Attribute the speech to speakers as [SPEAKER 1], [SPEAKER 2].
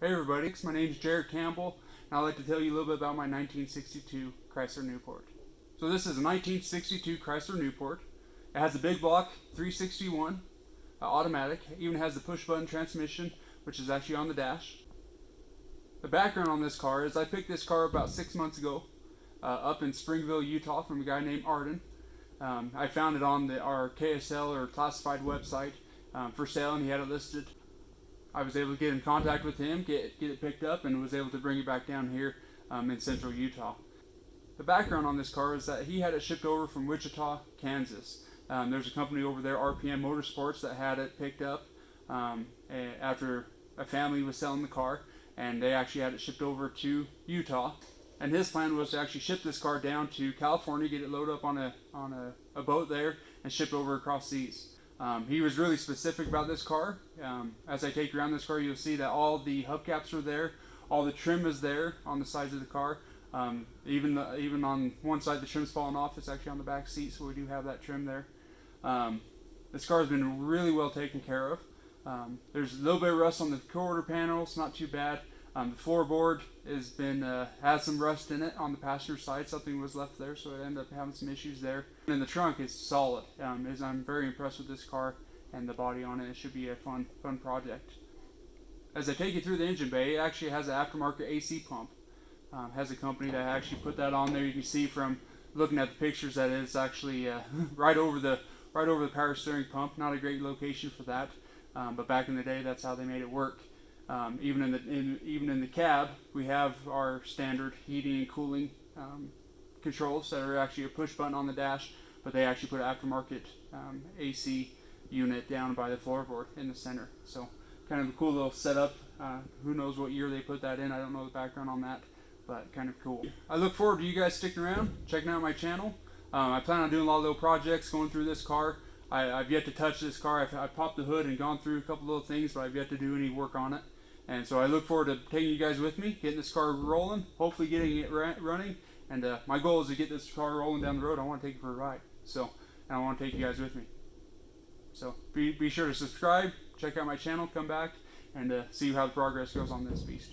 [SPEAKER 1] Hey everybody, my name is Jared Campbell, and I'd like to tell you a little bit about my 1962 Chrysler Newport. So this is a 1962 Chrysler Newport. It has a big block 361 automatic. It even has the push button transmission, which is actually on the dash. The background on this car is I picked this car about 6 months ago up in Springville, Utah from a guy named Arden. I found it on our KSL or classified website for sale, and he had it listed. I was able to get in contact with him, get it picked up, and was able to bring it back down here in central Utah. The background on this car is that he had it shipped over from Wichita, Kansas. There's a company over there, RPM Motorsports, that had it picked up after a family was selling the car, and they actually had it shipped over to Utah. And his plan was to actually ship this car down to California, get it loaded up on a boat there, and ship over across seas. He was really specific about this car. As I take you around this car, you'll see that all the hubcaps are there, all the trim is there on the sides of the car. Even on one side the trim's fallen off, it's actually on the back seat, so we do have that trim there. This car has been really well taken care of. There's a little bit of rust on the quarter panels, not too bad. The floorboard has some rust in it on the passenger side. Something was left there, so it ended up having some issues there. And the trunk is solid. I'm very impressed with this car and the body on it. It should be a fun project. As I take you through the engine bay, it actually has an aftermarket AC pump. Has a company that actually put that on there. You can see from looking at the pictures that it's actually right over the power steering pump. Not a great location for that, but back in the day, that's how they made it work. Even in the cab, we have our standard heating and cooling controls that are actually a push button on the dash, but they actually put an aftermarket AC unit down by the floorboard in the center. So kind of a cool little setup. Who knows what year they put that in? I don't know the background on that, but kind of cool. I look forward to you guys sticking around, checking out my channel. I plan on doing a lot of little projects going through this car. I've yet to touch this car. I've popped the hood and gone through a couple little things, but I've yet to do any work on it. And so I look forward to taking you guys with me, getting this car rolling, hopefully getting it running. And my goal is to get this car rolling down the road. I want to take it for a ride. And I want to take you guys with me. So be sure to subscribe, check out my channel, come back, and see how the progress goes on this beast.